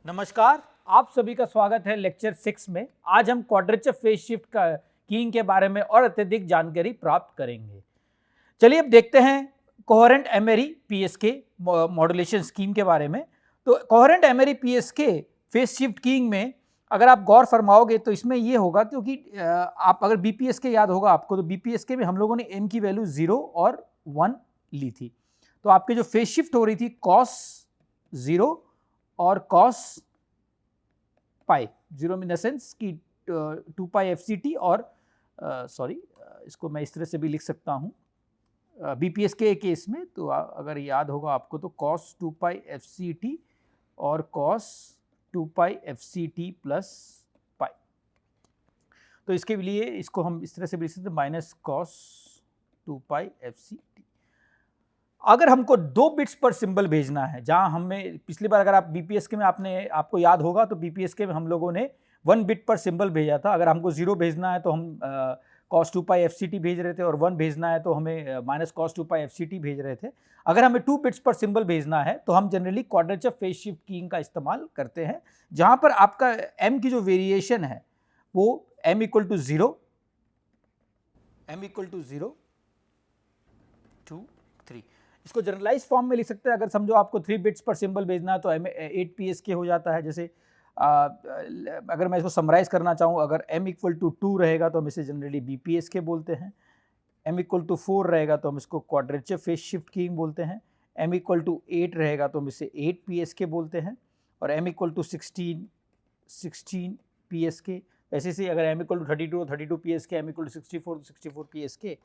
नमस्कार, आप सभी का स्वागत है लेक्चर 6 में। आज हम क्वाड्रेचर फेज शिफ्ट का कीइंग के बारे में और अत्यधिक जानकारी प्राप्त करेंगे। चलिए अब देखते हैं coherent M-ary PSK modulation scheme के बारे में। तो coherent M-ary PSK phase shift keying में अगर आप गौर फरमाओगे तो इसमें ये होगा, क्योंकि आप अगर बीपीएसके याद होगा आपको, तो बीपीएसके में हम लोगों ने एम की वैल्यू 0 और 1 ली थी। तो आपकी जो फेज शिफ्ट हो रही थी कॉस 0 और cos pi, 0 in the sense कि 2 पाई एफ सी टी और इसको मैं इस तरह से भी लिख सकता हूँ बीपीएस के केस में। तो अगर याद होगा आपको तो cos 2 pi f c t और cos 2 pi f c t plus pi. तो इसके लिए इसको हम इस तरह से भी लिख सकते हैं minus cos 2 pi f c T. अगर हमको 2 बिट्स पर सिंबल भेजना है, जहां हमें पिछली बार अगर आप बीपीएसके में आपको याद होगा तो बीपीएसके में हम लोगों ने 1 बिट पर सिंबल भेजा था। अगर हमको 0 भेजना है तो हम cos 2 pi f c T भेज रहे थे, और 1 भेजना है तो हमें minus cos 2 pi f c T भेज रहे थे। अगर हमें 2 बिट्स पर सिंबल भेजना है तो हम generally quadrature phase shift keying का इस्तेमाल करते हैं, जहां पर आपका एम की जो वेरिएशन है वो m इक्वल टू 0, टू 3। इसको जनरलाइज फॉर्म में लिख सकते हैं। अगर समझो आपको 3 बिट्स पर सिंबल भेजना है तो 8 पीएसके हो जाता है। जैसे अगर मैं इसको समराइज करना चाहूँ, अगर m इक्वल टू 2 रहेगा तो हम इसे जनरली बीपीएसके बोलते हैं, m इक्वल टू 4 रहेगा तो हम इसको क्वाड्रेचर फेज शिफ्ट कीइंग बोलते हैं, m इक्वल टू 8 रहेगा तो हम इसे 8 पीएसके बोलते हैं, और m इक्वल टू 16 पीएसके। ऐसे से अगर m equal to 32 PSK, m equal to 64 PSK.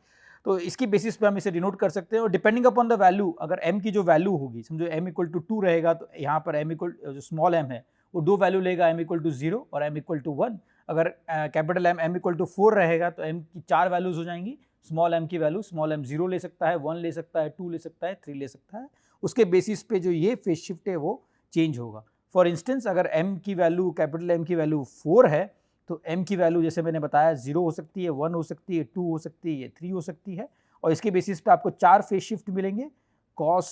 तो इसकी बेसिस पे हम इसे डिनोट कर सकते हैं। और डिपेंडिंग अपॉन द वैल्यू, अगर m की जो वैल्यू होगी, समझो m इक्वल टू 2 रहेगा तो यहाँ पर m इक्वल जो स्मॉल m है वो 2 वैल्यू लेगा, m इक्वल टू 0 और m इक्वल टू 1। अगर कैपिटल M इक्वल टू 4 रहेगा तो m की 4 वैल्यूज हो जाएंगी। स्मॉल m की वैल्यू, स्मॉल m 0 ले सकता है, 1 ले सकता है, 2 ले सकता है, 3 ले सकता है। उसके बेसिस पे जो ये फेज शिफ्ट है वो चेंज होगा। फॉर इंस्टेंस अगर m की वैल्यू, कैपिटल M की वैल्यू 4 है तो m की वैल्यू जैसे मैंने बताया 0 हो सकती है, 1 हो सकती है, 2 हो सकती है, 3 हो सकती है। और इसके बेसिस पे आपको 4 फेज शिफ्ट मिलेंगे, cos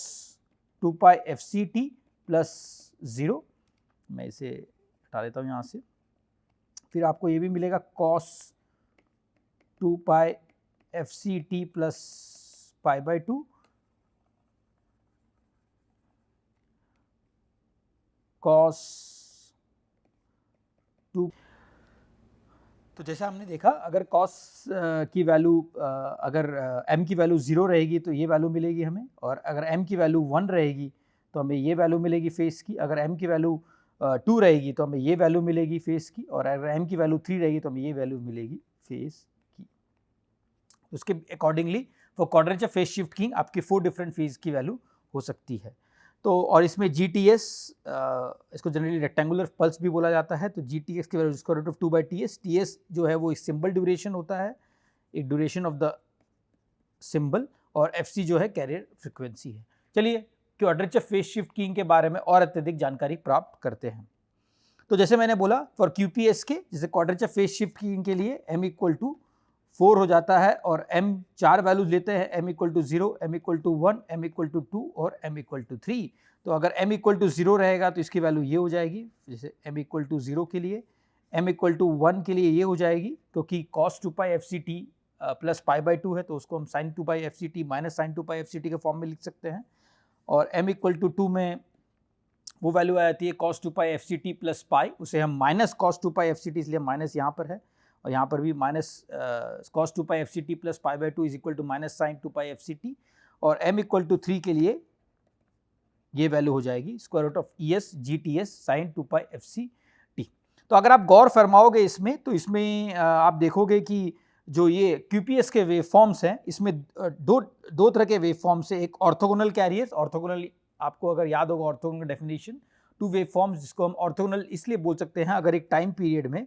2 pi f c t plus 0। मैं इसे हटा देता हूँ यहाँ से। फिर आपको ये भी मिलेगा cos 2 pi f c t plus pi by 2, cos 2। तो जैसा हमने देखा, अगर कॉस की वैल्यू, अगर m की वैल्यू 0 रहेगी तो ये वैल्यू मिलेगी हमें, और अगर m की वैल्यू 1 रहेगी तो हमें ये वैल्यू मिलेगी फेस की। अगर m की वैल्यू 2 रहेगी तो हमें ये वैल्यू मिलेगी फेस की, और अगर m की वैल्यू 3 रहेगी तो हमें ये वैल्यू मिलेगी फेस की। उसके accordingly for quadrature phase shift keying आपकी 4 डिफरेंट फेज की वैल्यू हो सकती है। तो और इसमें GTS, इसको जनरली रेक्टेंगुलर पल्स भी बोला जाता है। तो GTS की value square root of 2 by TS। TS जो है वो एक सिंबल ड्यूरेशन होता है, एक ड्यूरेशन ऑफ द सिंबल, और FC जो है कैरियर फ्रिक्वेंसी है। चलिए क्वाड्रेचर फेज शिफ्ट कीइंग के बारे में और अत्यधिक जानकारी प्राप्त करते हैं। तो जैसे मैंने बोला फॉर QPS के, जैसे क्वाड्रेचर फेज शिफ्ट कीइंग के लिए m इक्वल टू 4 हो जाता है, और m 4 वैल्यूज लेते हैं, m equal to 0, m equal to 1, m equal to 2 और m इक्वल टू 3। तो अगर m इक्वल टू 0 रहेगा तो इसकी वैल्यू ये हो जाएगी। जैसे m इक्वल टू 0 के लिए, m इक्वल टू 1 के लिए ये हो जाएगी, क्योंकि cos 2 pi f c t plus pi by 2 है तो उसको हम sin 2 pi f c t minus sin 2 pi f c t के फॉर्म में लिख सकते हैं। और m इक्वल टू 2 में वो वैल्यू आ जाती है cos 2 pi f c t plus pi, उसे हम minus cos 2 pi f c t, इसलिए माइनस यहाँ पर है, और यहाँ पर भी minus cos 2 pi f c t plus pi by 2 is equal to minus sine 2 pi f c t. और m इक्वल टू 3 के लिए ये वैल्यू हो जाएगी square root of ES GTS sine 2 pi f c T. तो अगर आप गौर फरमाओगे इसमें, तो इसमें आप देखोगे कि जो ये QPS के वेव फॉर्म्स हैं, इसमें दो तरह के वेव फॉर्म्स है। एक ऑर्थोगोनल कैरियर्स, ऑर्थोगोनल आपको अगर याद होगा ऑर्थोगोनल डेफिनेशन, 2 वेव फॉर्म्स जिसको हम ऑर्थोगोनल इसलिए बोल सकते हैं अगर एक टाइम पीरियड में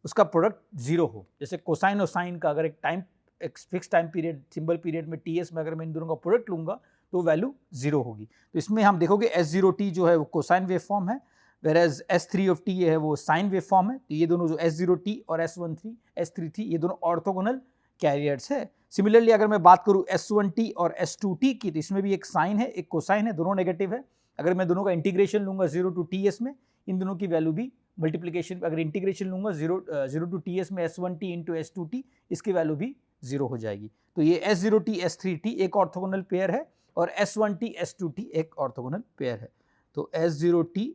उसका प्रोडक्ट 0 हो। जैसे कोसाइन और साइन का अगर एक fix time period, symbol period में TS में अगर मैं इन दोनों का प्रोडक्ट लूंगा तो वैल्यू 0 होगी। तो इसमें हम देखोगे S0T जो है वो कोसाइन वेव फॉर्म है, वेराज S3 ऑफ T है वो साइन वेव फॉर्म है। तो ये दोनों जो S0T और S33 ये दोनों ऑर्थोगोनल कैरियर्स है। सिमिलरली अगर मैं बात करूँ S1T और S2T की, तो इसमें भी एक साइन है एक कोसाइन है, दोनों नेगेटिव है। अगर मैं दोनों का इंटीग्रेशन लूंगा 0 टू TS में, इन दोनों की वैल्यू भी मल्टीप्लिकेशन, अगर इंटीग्रेशन लूँगा 0 टू ts में s1t इंटू s2t, इसकी वैल्यू भी 0 हो जाएगी। तो ये s0t s3t एक ऑर्थोगोनल पेयर है और s1t s2t एक ऑर्थोगोनल पेयर है। तो s0t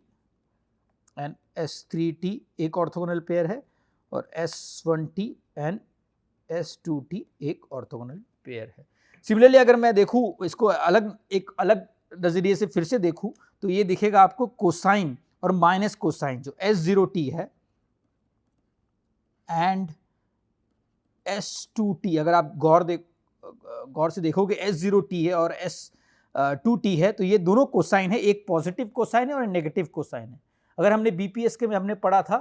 एंड s3t एक ऑर्थोगोनल पेयर है और s1t एंड s2t एक ऑर्थोगोनल पेयर है। सिमिलरली अगर मैं देखूँ इसको एक अलग नजरिए से फिर से देखूँ तो ये दिखेगा आपको कोसाइन और माइनस कोसाइन, जो s0t है एंड s2t, अगर आप गौर से देखोगे s0t है और s2t है, तो ये दोनों कोसाइन है, एक पॉजिटिव कोसाइन है और नेगेटिव कोसाइन है। अगर हमने बीपीएस के में हमने पढ़ा था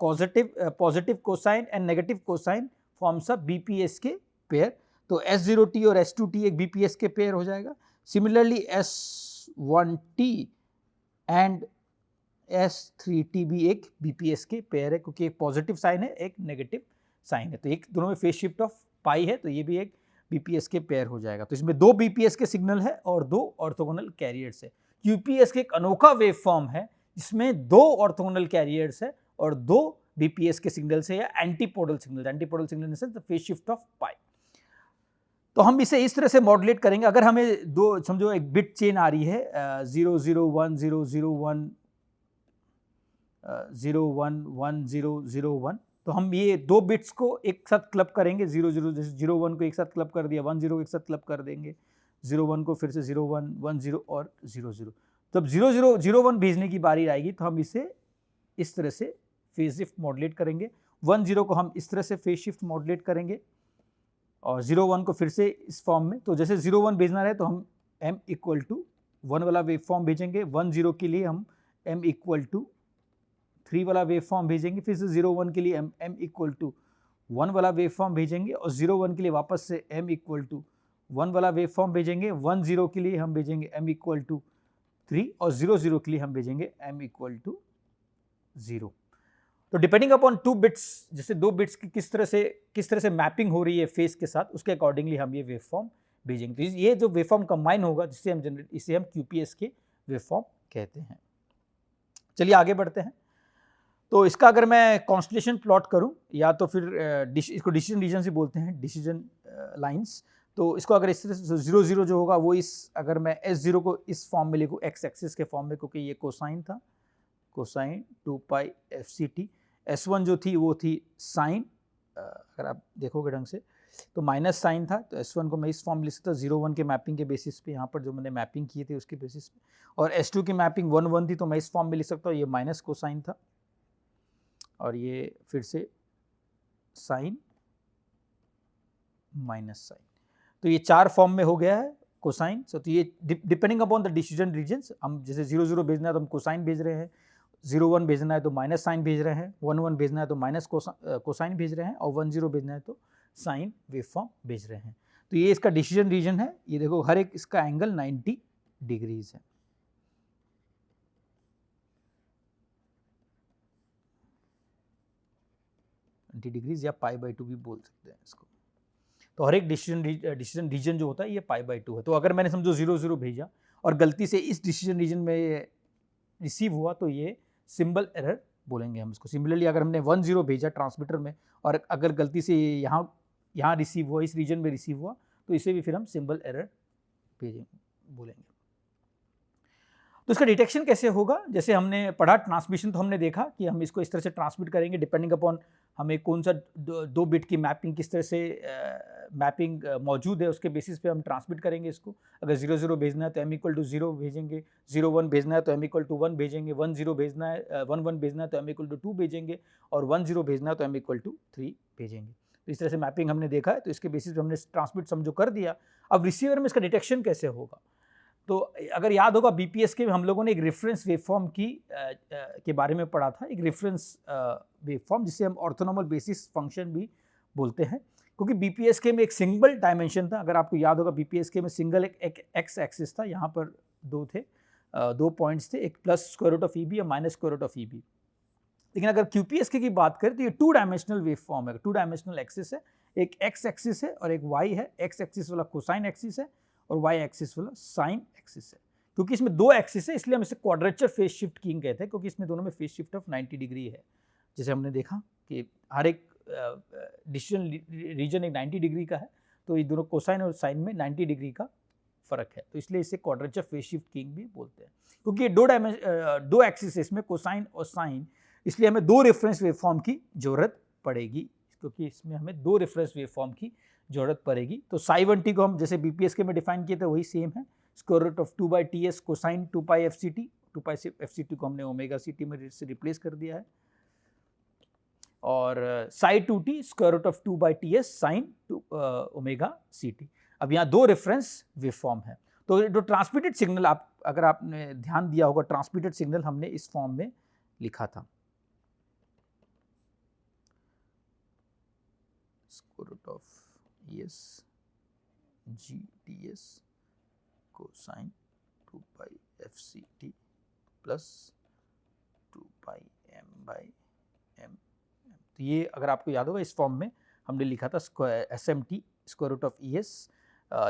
positive cosine and negative cosine forms a BPS के पेयर, तो s0t और s2t एक बीपीएस के पेयर हो जाएगा। सिमिलरली s1t एंड s3t भी एक बीपीएस के पेयर है, क्योंकि एक पॉजिटिव साइन है एक नेगेटिव साइन है, तो एक दोनों में फेज शिफ्ट ऑफ पाई है, तो ये भी एक बीपीएस के पेयर हो जाएगा। तो इसमें 2 बीपीएस के सिग्नल है और 2 ऑर्थोगोनल कैरियर्स है। यूपीएस के एक अनोखा वेव फॉर्म है जिसमें 2 ऑर्थोगोनल कैरियर्स है और 2 बीपीएस के सिग्नल्स है या antipodal signal in the phase shift of pi. तो हम इसे इस तरह से मॉड्यूलेट करेंगे। अगर हमें दो, समझो एक बिट चेन आ रही है 0 0 1 0 0 1 0 1 1 0 0 1, तो हम ये 2 बिट्स को एक साथ क्लब करेंगे। 0 0 जैसे 0 1 को एक साथ क्लब कर दिया, 1 0 को एक साथ क्लब कर देंगे, 0 1 को फिर से 0 1 1 0 और 0 0। जब 0 0 0 1 भेजने की बारी आएगी तो हम इसे इस तरह से फेज शिफ्ट मॉड्यूलेट करेंगे। 1 0 को हम इस तरह से फेज शिफ्ट मॉड्यूलेट करेंगे और 0 1 को फिर से इस फॉर्म में। तो जैसे 0 1 भेजना रहे तो हम m इक्वल टू 1 वाला वेव फॉर्म भेजेंगे, 1 0 के लिए हम m इक्वल टू 3 वाला वेव फॉर्म भेजेंगे, फिर से 0 1 के लिए m इक्वल टू 1 वाला वेव फॉर्म भेजेंगे और 0 1 के लिए वापस से m इक्वल टू 1 वाला वेव फॉर्म भेजेंगे। 1 0 के लिए हम भेजेंगे m इक्वल टू 3 और 0 0 के लिए हम भेजेंगे m इक्वल टू 0। तो डिपेंडिंग अपॉन 2 बिट्स, जैसे 2 बिट्स की किस तरह से मैपिंग हो रही है फेस के साथ, उसके अकॉर्डिंगली हम ये वेव फॉर्म भेजेंगे। तो ये जो वेव फॉर्म कंबाइन होगा इसे हम QPS के वेव फॉर्म कहते हैं। चलिए आगे बढ़ते हैं। तो इसका अगर मैं कॉन्स्टलेशन प्लॉट करूं, या तो फिर इसको डिसीजन रीजन से बोलते हैं, डिसीजन लाइंस। तो इसको अगर इस तरह से 0 0 जो होगा वो अगर मैं S0 को इस फॉर्म में लिखूँ, एक्स एक्सिस के फॉर्म में, क्योंकि ये कोसाइन था, कोसाइन 2 पाई FCT। S1 जो थी वो थी साइन, अगर आप देखोगे ढंग से तो माइनस साइन था, तो S1 को मैं इस फॉर्म लिख सकता, 0 1 के मैपिंग के बेसिस पे, यहाँ पर जो मैंने मैपिंग की थी उसके बेसिस पे, और S2 की मैपिंग 1 1 थी, तो मैं इस फॉर्म में लिख सकता हूँ, ये माइनस कोसाइन था और ये फिर से साइन माइनस साइन। तो ये 4 फॉर्म में हो गया है कोसाइन। तो ये depending upon the decision regions, हम जैसे 0 0 भेजना है तो हम कोसाइन भेज रहे हैं, 0 1 भेजना है तो माइनस साइन भेज रहे हैं, 1 1 भेजना है तो माइनस कोसाइन भेज रहे हैं, और 1 0 भेजना है तो साइन वेव फॉर्म भेज रहे हैं। तो ये इसका डिसीजन रीजन है। ये देखो हर एक इसका एंगल 90 डिग्रीज है। डिग्रीज या π/2 भी बोल सकते हैं इसको। तो हर एक डिसीजन रीजन जो होता है ये π/2 है। तो अगर मैंने समझो 0 0 भेजा और गलती से इस डिसीजन रीजन में रिसीव हुआ तो ये सिंबल एरर बोलेंगे हम इसको। सिमिलरली अगर हमने 1 0 भेजा ट्रांसमीटर में और अगर गलती से यहाँ रिसीव हुआ, इस रीजन में रिसीव हुआ, तो इसे भी फिर हम सिंबल एरर बोलेंगे। तो इसका डिटेक्शन कैसे होगा? जैसे हमने पढ़ा ट्रांसमिशन, तो हमने देखा कि हम इसको इस तरह से ट्रांसमिट करेंगे डिपेंडिंग अपॉन हमें कौन सा 2 बिट की मैपिंग, किस तरह से मैपिंग मौजूद है, उसके बेसिस पे हम ट्रांसमिट करेंगे इसको। अगर 0 0 भेजना है तो m इक्वल टू 0 भेजेंगे, 0 1 भेजना है तो m इक्वल टू 1 भेजेंगे, 1 0 भेजना है 1 1 भेजना है तो m इक्वल टू 2 भेजेंगे, और 1 0 भेजना है तो m इक्वल टू 3 भेजेंगे। तो इस तरह से मैपिंग हमने देखा है, तो इसके बेसिस पे हमने ट्रांसमिट समझो कर दिया। अब रिसीवर में इसका डिटेक्शन कैसे होगा? तो अगर याद होगा बीपीएस के हम लोगों ने एक रेफरेंस वेवफॉर्म के बारे में पढ़ा था, एक रेफरेंस वेवफॉर्म जिसे हम ऑर्थोनॉर्मल बेसिस फंक्शन भी बोलते हैं, क्योंकि बीपीएस के में एक सिंगल डायमेंशन था। अगर आपको याद होगा बीपीएस के में सिंगल एक एक्स एक्सिस था, यहाँ पर 2 थे, 2 पॉइंट्स थे, एक plus square root of E B और minus square root of E B. लेकिन अगर QPS की बात करें तो ये 2 डायमेंशनल वेवफॉर्म है, 2 डायमेंशनल एक्सिस है, एक एक्स एक्सिस है और एक वाई है। एक्स एक्सिस वाला कोसाइन एक्सिस है और वाई एक्सिस वाला साइन एक्सिस है। क्योंकि इसमें दो एक्सिस है इसलिए हम इसे क्वाड्रेचर फेज शिफ्ट कीइंग कहते हैं, क्योंकि इसमें दोनों में फेज शिफ्ट ऑफ 90 डिग्री है। जैसे हमने देखा कि हर एक डिसीजन रीजन एक 90 डिग्री का है, तो ये दोनों कोसाइन और साइन में 90 डिग्री का फर्क है, तो इसलिए इसे क्वाड्रेचर फेज शिफ्ट कीइंग भी बोलते हैं। क्योंकि ये दो एक्सिस है इसमें, कोसाइन और साइन, इसलिए हमें दो रेफरेंस वेवफॉर्म की जरूरत पड़ेगी, क्योंकि इसमें हमें दो रेफरेंस वेवफॉर्म की जरूरत पड़ेगी। तो साई1t को हम जैसे बीपीएस के में डिफाइन किए थे वही सेम है, square root of 2/ts cosine 2 f c t, 2 f c t को हमने ओमेगा सी टी में से रिप्लेस कर दिया है, और साई2t square root of 2/ts sine omega c t. अब यहाँ दो रेफरेंस वेवफॉर्म है, तो जो ट्रांसमिटेड सिग्नल अगर आपने ध्यान दिया होगा, ट्रांसमिटेड सिग्नल हमने इस फॉर्म में लिखा था, square root of ES GTS cosine 2πfct plus 2πm/m। तो ये अगर आपको याद होगा इस फॉर्म में हमने लिखा था SMT square root of ES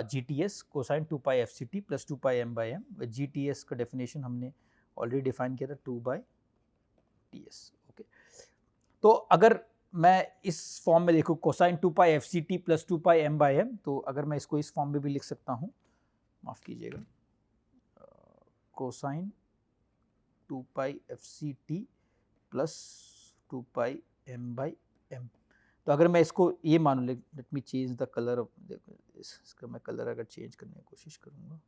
GTS cosine 2πfct plus 2πm/m। GTS का डेफिनेशन हमने ऑलरेडी डिफाइन किया था 2/TS। ओके, तो अगर मैं इस फॉर्म में देखूँ कोसाइन 2πfct प्लस 2πm/m, तो अगर मैं इसको इस फॉर्म में भी लिख सकता हूँ, माफ़ कीजिएगा, कोसाइन 2πfct प्लस 2πm/m। तो अगर मैं इसको ये मान लूँ, let me change the colour of, इसका मैं कलर अगर चेंज करने की कोशिश करूँगा,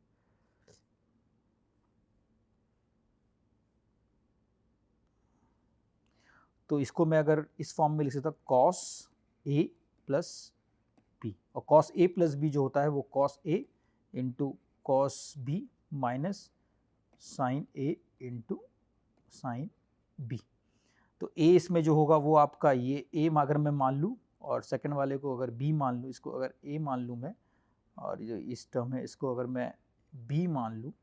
तो इसको मैं अगर इस फॉर्म में लिख सकता कॉस ए प्लस बी, और कॉस ए प्लस बी जो होता है वो cos A into cos B minus sine A into sine B. तो ए इसमें जो होगा वो आपका ये ए अगर मैं मान लूँ, और सेकंड वाले को अगर बी मान लूँ, इसको अगर ए मान लूँ मैं, और जो इस टर्म है इसको अगर मैं बी मान लूँ,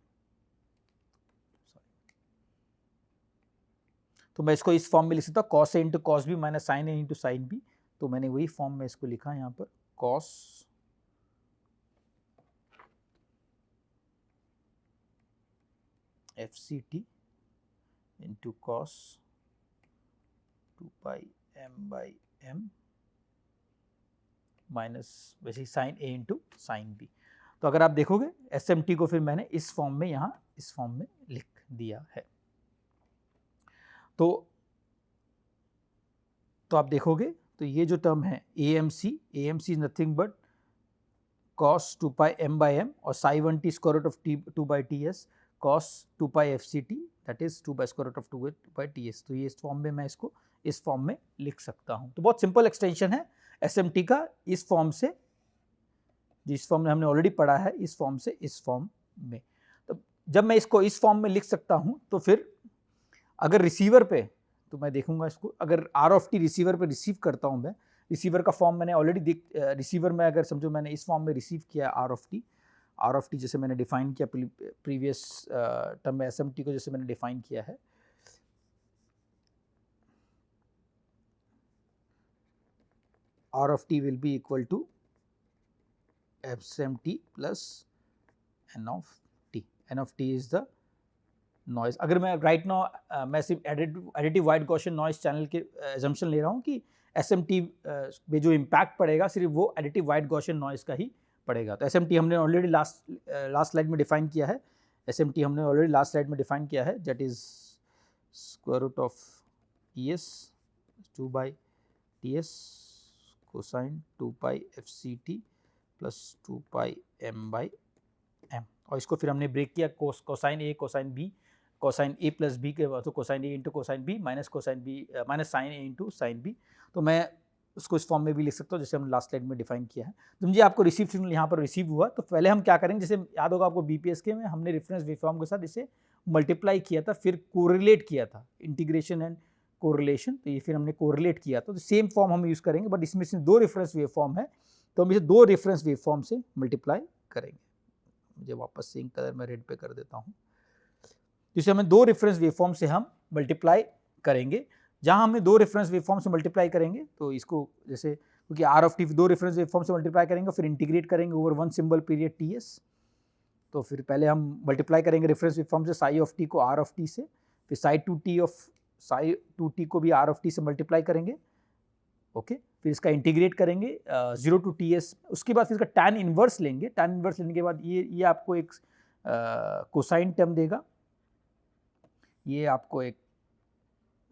तो मैं इसको इस फॉर्म में लिख सकता हूँ cos A into cos B minus sine A into sine B. तो मैंने वही फॉर्म में इसको लिखा यहाँ पर, cos FCT into cos 2πm/m minus वैसे sine A into sine B. तो अगर आप देखोगे SMT को फिर मैंने इस फॉर्म में यहाँ इस फॉर्म में लिख दिया है। तो आप देखोगे तो ये जो टर्म है AMC is nothing but cos 2πm/m और साई1t square root of 2/TS cos 2πfct that is 2 square root of 2/TS। तो ये इस फॉर्म में मैं इसको इस फॉर्म में लिख सकता हूँ। तो बहुत सिंपल एक्सटेंशन है SMT का, इस फॉर्म से जिस फॉर्म में हमने ऑलरेडी पढ़ा है, इस फॉर्म से इस फॉर्म में। तो जब मैं इसको इस फॉर्म में लिख सकता हूँ, तो फिर अगर रिसीवर पे, तो मैं देखूंगा इसको, अगर R(t) रिसीवर पे रिसीव करता हूँ मैं, रिसीवर का फॉर्म मैंने ऑलरेडी रिसीवर में अगर समझो मैंने इस फॉर्म में रिसीव किया R(t) जैसे मैंने डिफाइन किया प्रीवियस टर्म में SMT को जैसे मैंने डिफाइन किया है, R(t) will be equal to SMT plus N(t). N(t) is the noise. अगर मैं राइट नाउ मैं सिर्फ additive white Gaussian noise channel के एजम्पशन ले रहा हूँ कि SMT में जो इम्पैक्ट पड़ेगा सिर्फ वो एडिटिव वाइड गॉसियन नॉइज का ही पड़ेगा। तो SMT हमने ऑलरेडी लास्ट स्लाइड में डिफाइन किया है, SMT हमने ऑलरेडी लास्ट स्लाइड में डिफाइन किया है, that is square root of ES 2/TS cosine 2πfct plus 2πm/m। और इसको फिर हमने ब्रेक किया cosine A cosine B, cosine A plus B के बाद तो cosine A into cosine B minus cosine B minus sine A into sine B. तो मैं उसको इस फॉर्म में भी लिख सकता हूँ जैसे हमने लास्ट स्लाइड में डिफाइन किया है। तो मुझे आपको रिसीव सिग्नल यहाँ पर रिसीव हुआ, तो पहले हम क्या करेंगे, जैसे याद होगा आपको BPSK में हमने रेफरेंस वेवफॉर्म के साथ इसे मल्टीप्लाई किया था, फिर कोरिलेट किया था, इंटीग्रेशन एंड कोरिलेशन। तो ये फिर हमने कोरिलेट किया था, तो सेम फॉर्म हम यूज़ करेंगे, बट इसमें सिर्फ दो रेफरेंस वेवफॉर्म है, तो हम इसे दो रेफरेंस वेवफॉर्म से मल्टीप्लाई करेंगे। मुझे वापस से कलर में रेड पे कर देता हूँ, जिसे हमें दो रेफरेंस वेवफॉर्म से हम मल्टीप्लाई करेंगे। जहाँ हमें दो रेफरेंस वेवफॉर्म से मल्टीप्लाई करेंगे, तो इसको जैसे क्योंकि R(t) दो रेफरेंस वेवफॉर्म से मल्टीप्लाई करेंगे, फिर इंटीग्रेट करेंगे over one symbol period TS, तो फिर पहले हम मल्टीप्लाई करेंगे रेफरेंस वेव फॉर्म से साई ऑफ टी को आर ऑफ टी से, फिर साई टू टी को भी आर ऑफ टी से मल्टीप्लाई करेंगे, ओके। फिर इसका इंटीग्रेट करेंगे 0 टू टी एस, उसके बाद फिर इसका टैन इन्वर्स लेंगे, टैन इन्वर्स लेने के बाद ये आपको एक कोसाइन टर्म देगा, ये आपको एक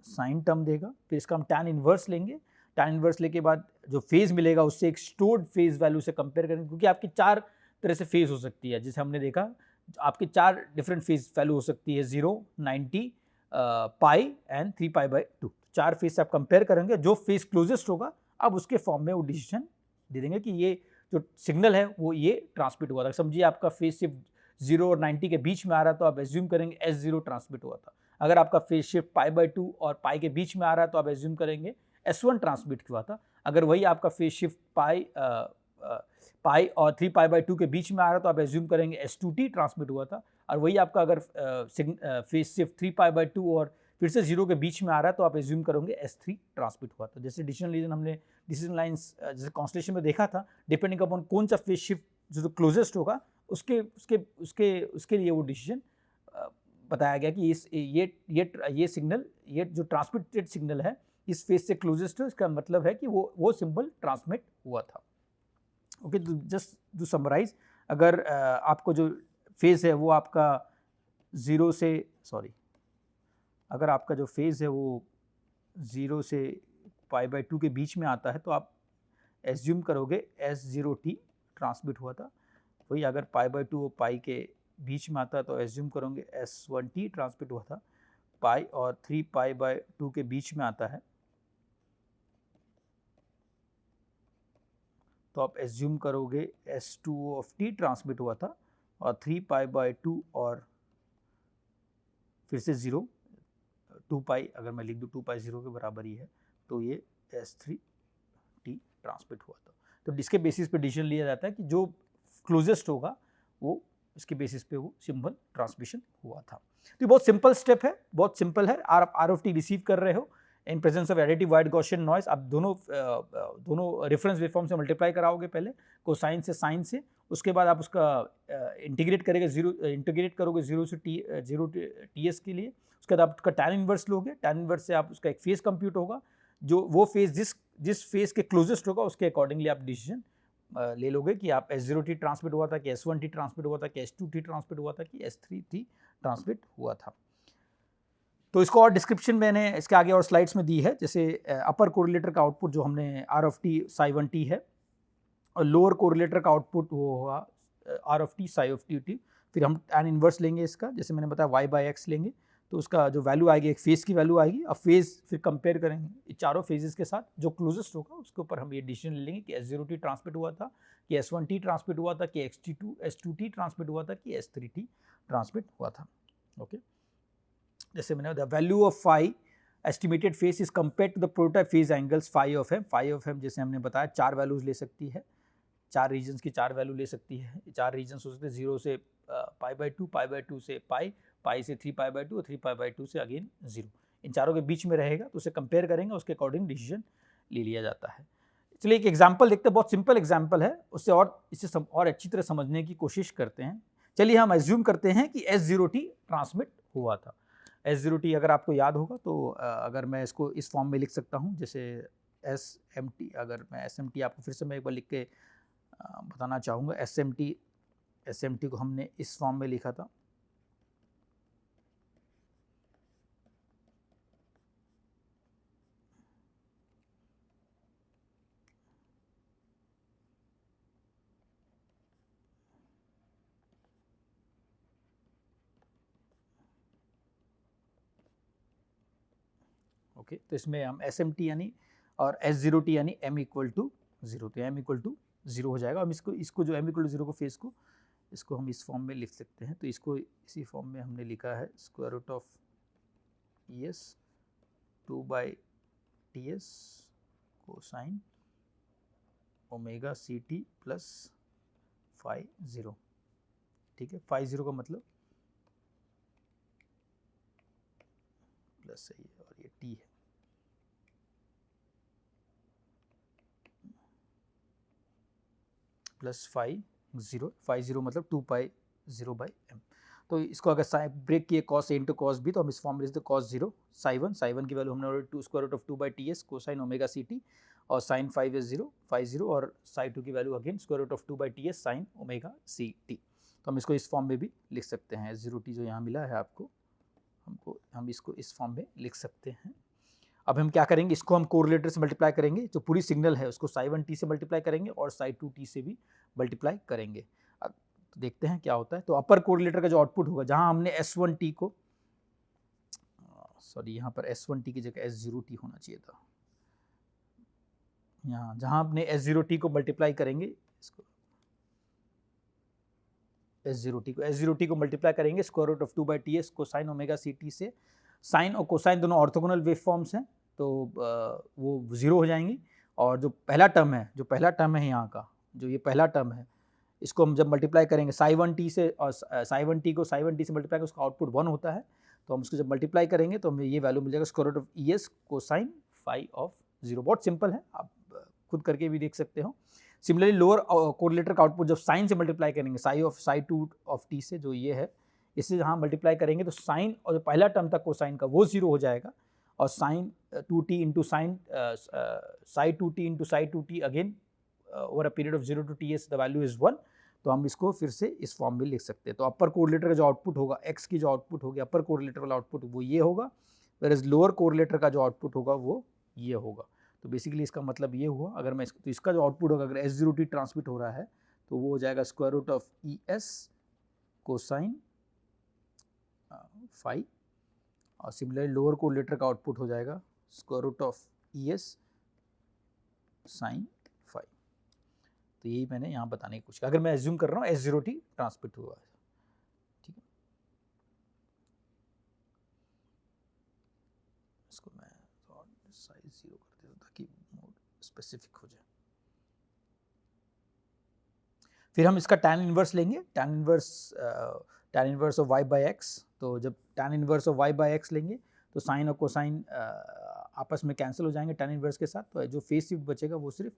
साइन टर्म देगा, फिर इसका हम टैन इन्वर्स लेंगे, टैन इन्वर्स लेके बाद जो फेज मिलेगा उससे एक स्टोर्ड फेज वैल्यू से कंपेयर करेंगे, क्योंकि आपकी 4 तरह से फेज हो सकती है, जैसे हमने देखा आपकी 4 डिफरेंट फेज वैल्यू हो सकती है, 0, 90, पाई एंड 3π/2। 4 फेज से आप कंपेयर करेंगे, जो फेज क्लोजेस्ट होगा अब उसके फॉर्म में वो डिसीजन दे देंगे कि ये जो सिग्नल है वो ये ट्रांसमिट हुआ था। समझिए आपका फेज शिफ्ट 0 और 90 के बीच में आ रहा है तो आप एज्यूम करेंगे S0 ट्रांसमिट हुआ था। अगर आपका फेज शिफ्ट π/2 और पाई के बीच में आ रहा है तो आप एज्यूम करेंगे S1 ट्रांसमिट हुआ था। अगर वही आपका फेज शिफ्ट पाई और 3π/2 के बीच में आ रहा है तो आप एज्यूम करेंगे S2t ट्रांसमिट हुआ था। और वही आपका अगर फेज शिफ्ट 3π/2 और फिर से 0 के बीच में आ रहा है तो आप एज्यूम करोगे S3 ट्रांसमिट हुआ था। जैसे डिसीजन रीजन हमने डिसीजन लाइंस जैसे कॉन्स्टेलेशन में देखा था, डिपेंडिंग अपॉन कौन सा फेज शिफ्ट जो क्लोजेस्ट होगा उसके लिए वो डिसीजन बताया गया कि ये सिग्नल, ये जो ट्रांसमिटेड सिग्नल है इस फेज से क्लोजेस्ट है, इसका मतलब है कि वो सिंबल ट्रांसमिट हुआ था। ओके, तो जस्ट टू समराइज, अगर आपको जो फेज है वो आपका 0 से अगर आपका जो फेज है वो 0 से π/2 के बीच में आता है तो आप एज्यूम करोगे S0t ट्रांसमिट हुआ था। वही अगर π/2 और पाई के बीच में आता है तो एज्यूम करोगे S1t ट्रांसमिट हुआ था। पाई और 3π/2 के बीच में आता है तो आप एज्यूम करोगे S2 ऑफ t ट्रांसमिट हुआ था, और 3π/2 और फिर से 0, 2π अगर मैं लिख दूँ 2π 0 के बराबर ही है तो ये S3t ट्रांसमिट हुआ था। तो इसके बेसिस पे डिसीजन लिया जाता है कि जो क्लोजेस्ट होगा वो इसके बेसिस पे वो सिंबल ट्रांसमिशन हुआ था। तो ये बहुत सिंपल स्टेप है, बहुत सिंपल है। आर ऑफ टी रिसीव कर रहे हो in presence of additive white Gaussian noise, आप दोनों रेफरेंस वेवफॉर्म से मल्टीप्लाई कराओगे, पहले कोसाइन से साइन से, उसके बाद आप उसका इंटीग्रेट करोगे 0 से टी एस के लिए, उसके बाद आप उसका टैन इन्वर्स लोगे, टैन इन्वर्स से आप उसका एक फेज कंप्यूट होगा, जो वो फेज जिस फेज के क्लोजेस्ट होगा उसके अकॉर्डिंगली आप डिसीजन ले लोगे कि आप S0t ट्रांसमिट हुआ था कि S1t ट्रांसमिट हुआ था कि S2t ट्रांसमिट हुआ था कि S3t ट्रांसमिट हुआ था। तो इसको और डिस्क्रिप्शन मैंने इसके आगे और स्लाइड्स में दी है, जैसे अपर कोरिलेटर का आउटपुट जो हमने R of T Sai 1t है, और लोअर कोरिलेटर का आउटपुट वो होगा R of T sigh of T. फिर हम टैन इन्वर्स लेंगे इसका, जैसे मैंने बताया y/x लेंगे, तो उसका जो वैल्यू आएगी एक फेज की वैल्यू आएगी। अब फेज फिर कंपेयर करेंगे चारों फेजेस के साथ, जो क्लोजेस्ट होगा उसके ऊपर हम ये डिसीजन ले लेंगे कि S0t ट्रांसमिट हुआ था कि S1t ट्रांसमिट हुआ था कि S2t ट्रांसमिट हुआ था कि S3t ट्रांसमिट हुआ था। ओके, जैसे मैंने बताया value of phi estimated phase is compare to the prototype phase angles phi of m जैसे हमने बताया 4 वैल्यूज ले सकती है, 4 रीजन्स की 4 वैल्यू ले सकती है। 4 रीजन्स हो सकते हैं 0 से π/2 से पाई से 3π/2 और 3π/2 से अगेन 0। इन चारों के बीच में रहेगा तो उसे कंपेयर करेंगे, उसके अकॉर्डिंग डिसीजन ले लिया जाता है। चलिए एक एग्जाम्पल देखते हैं, बहुत सिंपल एग्जाम्पल है, उससे और इसे और अच्छी तरह समझने की कोशिश करते हैं। चलिए हम एज्यूम करते हैं कि S0t ट्रांसमिट हुआ था। S0t अगर आपको याद होगा तो अगर मैं इसको इस फॉर्म में लिख सकता हूँ, जैसे SMT, अगर मैं SMT आपको फिर से मैं एक बार लिख के बताना चाहूँगा। SMT को हमने इस फॉर्म में लिखा था, ओके। तो इसमें हम SMT यानी और S0t यानी m इक्वल टू 0, तो m इक्वल टू 0 हो जाएगा। हम इसको जो m इक्वल टू 0 को फेस को इसको हम इस फॉर्म में लिख सकते हैं। तो इसको इसी फॉर्म में हमने लिखा है square root of ES 2/TS cosine omega CT plus phi 0, ठीक है। फाई 0 का मतलब प्लस है ये, और ये T है, प्लस फाई 0 मतलब 2π 0/m। तो इसको अगर ब्रेक किए cos a into cos b तो हम इस फॉर्म में लिखते हैं cos 0 psi 1 की वैल्यू हमने already 2 square root of 2/ts cosine omega ct और sin 5 is 0 phi 0 और psi 2 की वैल्यू again square root of 2/ts sin omega ct। तो हम इसको इस फॉर्म में भी लिख सकते हैं। S0t जो यहाँ मिला है आपको, हम इसको इस फॉर्म में लिख सकते हैं। अब हम क्या करेंगे, इसको हम कोरिलेटर से मल्टीप्लाई करेंगे, जो पूरी सिग्नल है उसको psi 1t से मल्टीप्लाई करेंगे और psi 2t से भी मल्टीप्लाई करेंगे। अब तो देखते हैं क्या होता है। तो अपर कोरिलेटर का जो आउटपुट होगा, जहां हमने S1t को, सॉरी यहाँ पर S1t की जगह S0t होना चाहिए था, यहाँ जहां हमने S0t को मल्टीप्लाई करेंगे, इसको S0t को मल्टीप्लाई करेंगे square root of 2/ts cosine omega ct से। साइन और कोसाइन दोनों ऑर्थोगोनल वेव फॉर्म्स हैं, तो वो 0 हो जाएंगी। और जो पहला टर्म है यहाँ का, जो ये पहला टर्म है, इसको हम जब मल्टीप्लाई करेंगे psi 1t से, और psi 1t से मल्टीप्लाई करेंगे, उसका आउटपुट 1 होता है। तो हम उसको जब मल्टीप्लाई करेंगे तो हमें ये वैल्यू मिल जाएगा square root of ES cosine phi of 0। बहुत सिंपल है, आप खुद करके भी देख सकते हो। सिमिलरली लोअर कोरिलेटर का आउटपुट जब साइन से मल्टीप्लाई करेंगे, psi 2 ऑफ t से, जो ये है, इससे जहाँ मल्टीप्लाई करेंगे तो साइन और जो पहला टर्म था कोसाइन का वो 0 हो जाएगा, और sine 2t into sine psi 2t into psi 2t again over a period of 0 to ts the value is 1। तो हम इसको फिर से इस फॉर्म में लिख सकते हैं। तो अपर कोरिलेटर का जो आउटपुट होगा, x की जो आउटपुट होगी, अपर कोरिलेटर वाला आउटपुट वो ये होगा, वेयरएज लोअर कोरिलेटर का जो आउटपुट होगा वो ये होगा। तो बेसिकली इसका मतलब ये हुआ, अगर मैं तो इसका जो आउटपुट होगा, अगर S0t ट्रांसमिट हो रहा है तो वो हो जाएगा square root of ES cosine phi, और सिमिलरली लोअर कोरिलेटर का आउटपुट हो जाएगा square root of ES sine phi. तो यही मैंने यहाँ बताने की कोशिश, अगर मैं एज्यूम कर रहा हूँ S0t ट्रांसमिट हुआ है, ठीक है। इसको मैं साइज 0 कर देता हूँ ताकि मोर स्पेसिफिक हो जाए। फिर हम इसका tan इनवर्स लेंगे, tan inverse of y by x. तो जब tan inverse of y by x लेंगे तो साइन और कोसाइन आपस में कैंसिल हो जाएंगे tan इनवर्स के साथ, तो जो फेज शिफ्ट बचेगा वो सिर्फ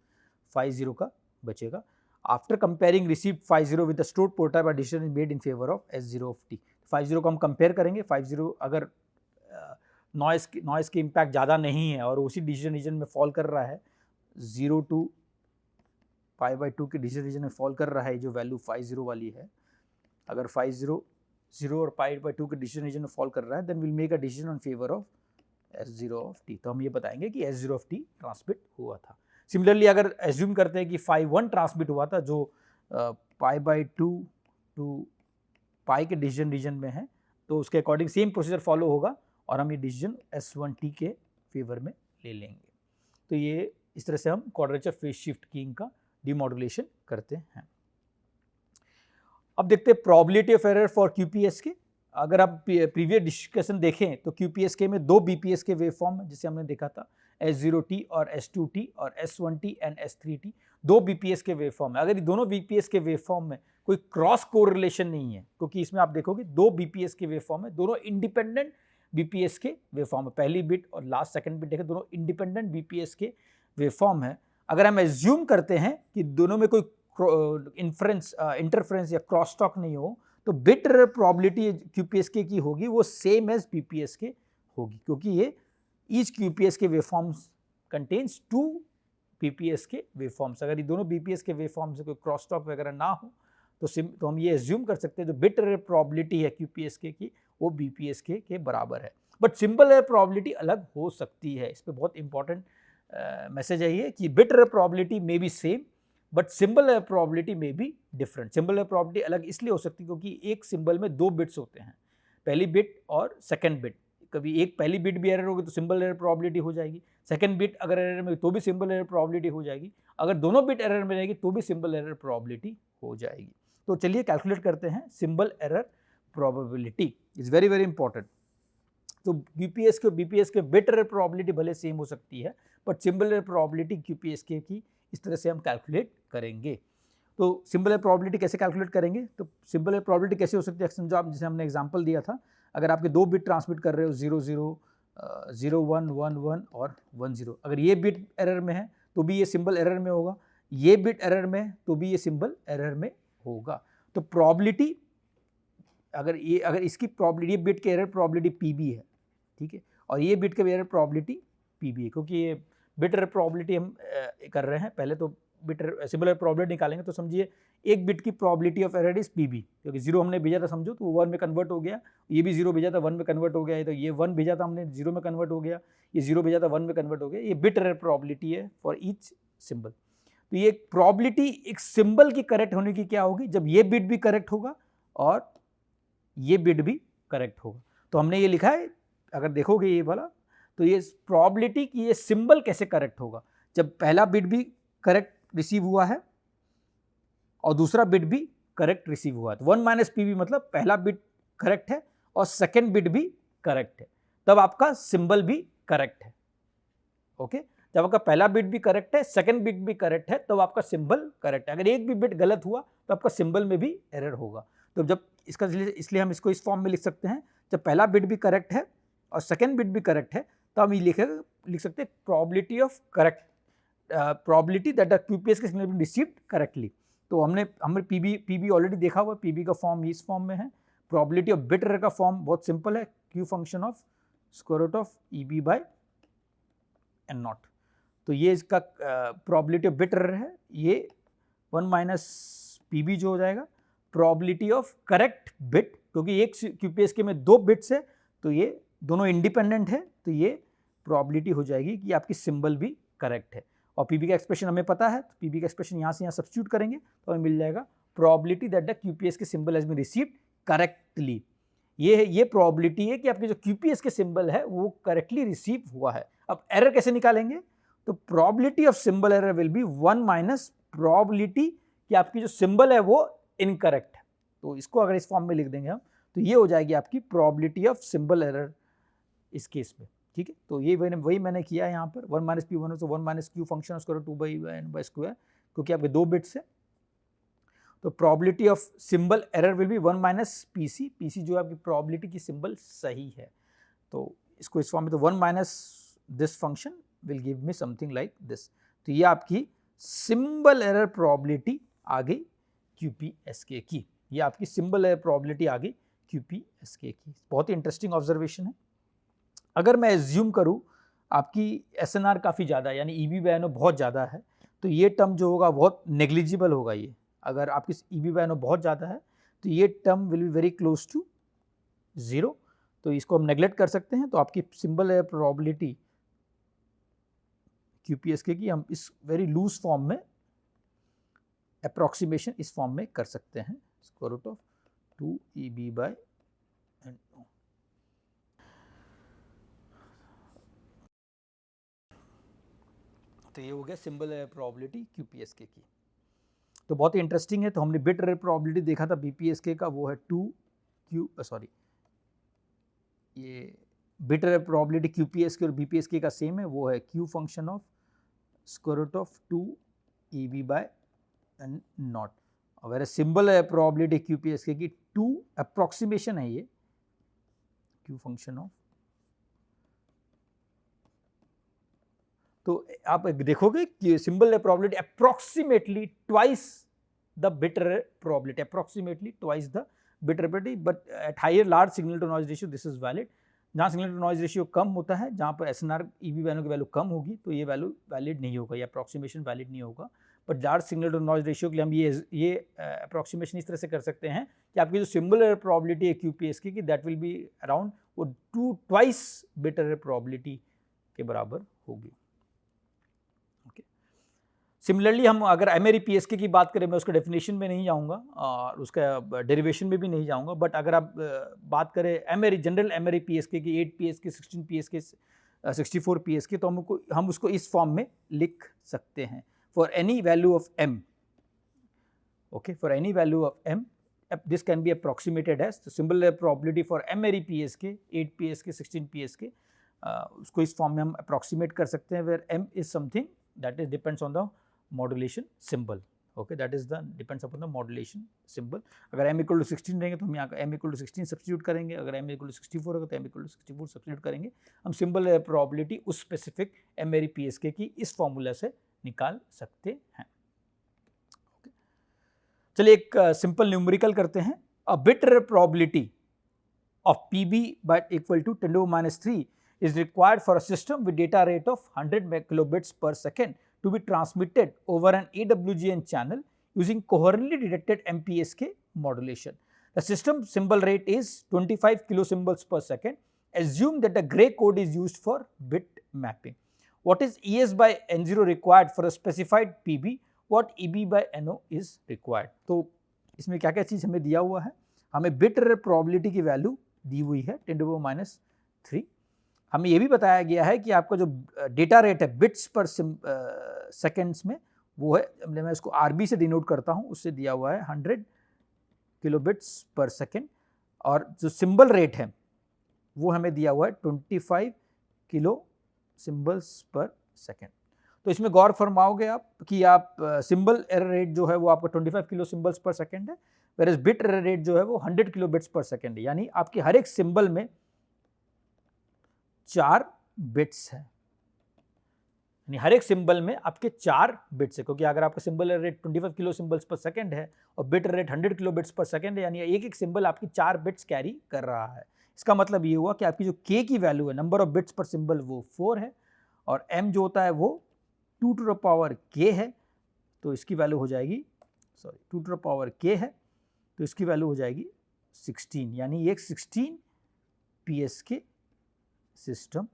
phi 0 का बचेगा। After comparing received phi 0 with the stored prototype, a decision is made in favour of S0 of t। phi 0 को हम कंपेयर करेंगे, phi 0 अगर नॉइस के इम्पैक्ट ज़्यादा नहीं है और उसी डिसीजन रीजन में फॉल कर रहा है, 0 to π/2 के डिसीजन रीजन में फॉल कर रहा है, जो वैल्यू phi 0 वाली है, अगर phi 0 और π/2 के डिसीजन रीजन में फॉल कर रहा है, then will make a decision on favour of S0 of t। तो हम ये बताएंगे कि S0 ऑफ t ट्रांसमिट हुआ था। सिमिलरली अगर एज्यूम करते हैं कि phi 1 ट्रांसमिट हुआ था, जो π/2 टू पाई के डिसीजन रीजन में है, तो उसके अकॉर्डिंग सेम प्रोसीजर फॉलो होगा और हम ये डिसीजन S1t के फेवर में ले लेंगे। तो ये इस तरह से हम क्वाड्रेचर फेज शिफ्ट कीइंग का डिमॉड्यूलेशन करते हैं। अब देखते हैं probability of error for QPSK। अगर आप प्रीवियस डिस्कशन देखें तो QPSK में 2 BPS के वेव फॉर्म है, जिसे हमने देखा था S0t और S2t और S1t एंड S3t, 2 BPS के वेव फॉर्म है। अगर ये दोनों BPS के वेव फॉर्म में कोई क्रॉस कोरिलेशन नहीं है, क्योंकि इसमें आप देखोगे 2 BPS के वेव फॉर्म है, दोनों इंडिपेंडेंट BPS के वेव फॉर्म है। पहली बिट और लास्ट सेकंड बिट देखें, दोनों इंडिपेंडेंट BPS के वेव फॉर्म है। अगर हम एज्यूम करते हैं कि दोनों में कोई इंटरफ्रेंस या क्रॉस टॉक नहीं हो, तो बिट एरर प्रोबेबिलिटी QPSK की होगी वो सेम एज BPSK होगी, क्योंकि ये each QPSK waveforms contains 2 BPSK waveforms. अगर ये दोनों BPS के वेवफॉर्म से कोई क्रॉस टॉक वगैरह ना हो तो हम ये एज्यूम कर सकते हैं जो बिट एरर प्रोबेबिलिटी है QPSK की वो BPSK के बराबर है। बट सिंपल एरर प्रोबेबिलिटी अलग हो सकती है। इस पर बहुत इंपॉर्टेंट मैसेज है ये कि bit error probability may be same but symbol error probability में भी डिफरेंट। सिंबल एरर प्रोबेबिलिटी अलग इसलिए हो सकती है क्योंकि एक सिंबल में 2 बिट्स होते हैं, पहली बिट और सेकंड बिट। कभी एक पहली बिट भी एरर होगी तो सिंबल एरर प्रोबेबिलिटी हो जाएगी, सेकंड बिट अगर एरर में तो भी सिंबल एरर प्रोबेबिलिटी हो जाएगी, अगर दोनों बिट एरर में रहेगी तो भी सिंबल एरर प्रोबेबिलिटी हो जाएगी। तो चलिए कैलकुलेट करते हैं symbol error probability, is very very important. तो BPS के बिट एरर प्रोबेबिलिटी भले सेम हो सकती है but symbol error probability QPSK की इस तरह से हम कैलकुलेट करेंगे। तो सिंबल एरर प्रोबेबिलिटी कैसे कैलकुलेट करेंगे, तो सिंबल एरर प्रोबेबिलिटी कैसे हो सकती है, समझो आप जैसे हमने एग्जांपल दिया था, अगर आपके 2 बिट ट्रांसमिट कर रहे हो 0 0 0 1 1 1 और 1 0, अगर ये बिट एरर में है तो भी ये सिंबल एरर में होगा, ये बिट एरर में है तो भी ये सिंबल एरर में होगा। तो प्रोबेबिलिटी अगर इसकी प्रॉबिलिटी, ये बिट के एरर प्रॉबिलिटी पीबी है, ठीक है, और ये बिट के एरर प्रॉबिलिटी पीबी है, क्योंकि ये बिट एरर प्रॉबिलिटी हम कर रहे हैं। पहले तो बिट सिंबल एरर प्रॉबिलिटी निकालेंगे तो समझिए एक बिट की probability of error is PB, क्योंकि 0 हमने भेजा था समझो तो वो 1 में कन्वर्ट हो गया, ये भी 0 भेजा था 1 में कन्वर्ट हो गया, तो ये 1 भेजा था हमने 0 में कन्वर्ट हो गया, ये 0 भेजा था 1 में कन्वर्ट हो गया। ये बिट एरर प्रॉबिलिटी है फॉर ईच सिंबल। तो ये प्रॉबिलिटी एक सिंबल की करेक्ट होने की क्या होगी, जब ये बिट भी करेक्ट होगा और ये बिट भी करेक्ट होगा। तो हमने ये लिखा है, अगर देखोगे ये वाला, तो ये प्रॉबिलिटी कि ये सिंबल कैसे करेक्ट होगा, जब पहला बिट भी करेक्ट रिसीव हुआ है और दूसरा बिट भी करेक्ट रिसीव हुआ है। तो 1 माइनस पी मतलब पहला बिट करेक्ट है और सेकेंड बिट भी करेक्ट है, तब आपका सिंबल भी करेक्ट है। ओके, जब आपका पहला बिट भी करेक्ट है, सेकेंड बिट भी करेक्ट है, तब आपका सिंबल करेक्ट है। अगर एक भी बिट गलत हुआ तो आपका सिंबल में भी एरर होगा। तो जब इसका, इसलिए हम इसको इस फॉर्म में लिख सकते हैं, जब पहला बिट भी करेक्ट है और सेकेंड बिट भी करेक्ट है, तो हम ये लिख सकते हैं probability of correct, probability that the क्यूपीएस के सिग्नल रिसीव्ड करेक्टली। तो हमने पीबी ऑलरेडी देखा हुआ, पीबी का फॉर्म इस फॉर्म में है। प्रॉबिलिटी ऑफ बिट एरर का फॉर्म बहुत सिंपल है, Q function of square root of EB by N naught. तो ये इसका प्रॉबिलिटी ऑफ बिट एरर है, ये 1 माइनस पीबी जो हो जाएगा प्रॉबिलिटी ऑफ करेक्ट बिट, क्योंकि एक क्यूपीएस के में 2 बिट्स है तो ये दोनों इंडिपेंडेंट है, तो ये प्रॉबिलिटी हो जाएगी कि आपकी सिंबल भी करेक्ट है। और पीबी का एक्सप्रेशन हमें पता है, तो पीबी का एक्सप्रेशन यहाँ से यहाँ सब्स्टिट्यूट करेंगे तो हमें मिल जाएगा प्रॉबिलिटी दैट द क्यूपीएस के symbol has been received correctly. ये प्रॉबिलिटी है कि आपके जो क्यूपीएस के सिंबल है वो करेक्टली रिसीव हुआ है। अब एरर कैसे निकालेंगे, तो probability of symbol error will be 1 minus probability कि आपकी जो सिंबल है वो इनकरेक्ट है। तो इसको अगर इस फॉर्म में लिख देंगे हम, तो ये हो जाएगी आपकी प्रॉबिलिटी ऑफ सिंबल एरर इस केस में, ठीक है। तो ये वही मैंने किया है यहाँ पर, 1 माइनस पी 1 तो 1 minus Q function square 2 by N by square, क्योंकि आपके 2 बिट्स है। तो probability of symbol error will be 1 minus PC, PC जो आपकी प्रॉबिलिटी की सिंबल सही है। तो इसको इस फॉर्म में, तो 1 minus this function will give me something like this. तो ये आपकी सिंबल एरर प्रॉबिलिटी आ गई क्यूपीएसके की, ये आपकी सिंबल एरर प्रॉबिलिटी आ गई क्यूपीएसके की। बहुत ही इंटरेस्टिंग ऑब्जर्वेशन है। अगर मैं एज्यूम करूँ आपकी एसएनआर काफ़ी ज़्यादा, यानी ईबी बाय एनओ बहुत ज़्यादा है, तो ये टर्म जो होगा बहुत नेग्लिजिबल होगा। ये अगर आपकी ईबी बाय एनओ बहुत ज़्यादा है तो ये term will be very close to 0, तो इसको हम नेग्लेक्ट कर सकते हैं। तो आपकी सिंबल एरर प्रोबेबिलिटी क्यूपीएसके की हम इस वेरी लूज फॉर्म में अप्रॉक्सीमेशन इस फॉर्म में कर सकते हैं, square root of 2 EB by NO। तो ये हो गया सिंबल एरर प्रोबेबिलिटी क्यूपीएसके की। तो बहुत ही इंटरेस्टिंग है। तो हमने बिट एरर प्रोबेबिलिटी देखा था बीपीएसके का, वो है 2Q, सॉरी ये बिट एरर प्रोबेबिलिटी क्यूपीएसके और बीपीएसके का सेम है, वो है Q function of square root of 2 EB by N naught. अगर सिंबल है प्रोबेबिलिटी क्यूपीएसके की 2 अप्रॉक्सीमेशन है, ये Q फंक्शन ऑफ, तो आप देखोगे कि symbol probability approximately twice the bit error probability, approximately twice the bit error probability, but at higher large signal to noise ratio this is valid. जहाँ signal to noise ratio कम होता है, जहाँ पर एसएनआर ईबी वैल्यू की value कम होगी, तो ये वैल्यू वैलिड नहीं होगा, ये अप्रॉक्सीमेशन वैलिड नहीं होगा। But large signal to noise ratio के लिए हम ये अप्रॉक्सीमेशन इस तरह से कर सकते हैं कि आपकी जो सिंबल एरर प्रोबेबिलिटी है क्यूपीएसके की, दैट विल बी अराउंड वो 2 ट्वाइस बिट एरर प्रोबेबिलिटी के बराबर होगी। सिमिलरली हम अगर एमएरी पीएसके की बात करें, मैं उसका डेफिनेशन में नहीं जाऊंगा और उसका डेरिवेशन में भी नहीं जाऊंगा, बट अगर आप बात करें एमएरी, जनरल एमएरी पीएसके की 8 पीएसके, 16 पीएसके, 64 पीएसके, तो हम उसको इस फॉर्म में लिख सकते हैं, for any value of M. Okay, for any value of M this can be approximated as symbol probability for M-ary PSK, 8 PSK, 16 PSK, उसको इस फॉर्म में हम अप्रॉक्सीमेट कर सकते हैं, where M is something that is depends on the modulation symbol. Okay, that is the depends upon the modulation symbol. अगर m equal to 16 रहेंगे तो हम यहाँ का m इक्वल टू 16 सब्स्टिट्यूट करेंगे, अगर m इक्वल टू 64 होगा तो m इक्वल टू 64 सब्स्टिट्यूट करेंगे। हम सिंबल प्रोबेबिलिटी उस स्पेसिफिक एमएरी पीएसके की इस फॉर्मूला से निकाल सकते हैं। ओके, चलिए एक सिंपल न्यूमेरिकल करते हैं। a bit error probability of PB by equal to 10 to the minus 3 is required for a system with data rate of 100 kilobits per second to be transmitted over an AWGN channel using coherently detected MPSK modulation. The system symbol rate is 25 kilosymbols per second. Assume that the gray code is used for bit mapping. What is ES by N0 required for a specified PB? What EB by NO is required? तो इसमें क्या क्या चीज़ हमें दिया हुआ है, हमें bit error probability की वैल्यू दी हुई है 10 to the minus 3। हमें ये भी बताया गया है कि आपका जो डेटा रेट है बिट्स पर सेकेंड्स में वो है, मैं इसको आरबी से डिनोट करता हूँ, उससे दिया हुआ है 100 किलोबिट्स पर सेकेंड, और जो सिंबल रेट है वो हमें दिया हुआ है 25 किलो सिंबल्स पर सेकेंड। तो इसमें गौर फरमाओगे आप कि आप सिंबल एरर रेट जो है वो आपका 25 किलो सिंबल्स पर सेकेंड है, whereas bit error rate जो है वो 100 किलो बिट्स पर सेकेंड है। यानी आपके हर एक सिंबल में 4 बिट्स है, यानी हर एक सिंबल में आपके 4 बिट्स है, क्योंकि अगर आपका symbol error rate 25 kilo symbols per second है और bit error rate 100 kilo bits पर सेकेंड है, यानी एक एक सिंबल आपकी 4 बिट्स कैरी कर रहा है। इसका मतलब ये हुआ कि आपकी जो k की वैल्यू है, number of bits per symbol, वो 4 है, और m जो होता है वो 2 to the power k है, तो इसकी वैल्यू हो जाएगी 2 to the power k है, तो इसकी वैल्यू हो जाएगी 16, यानी ये एक 16 PSK सिस्टम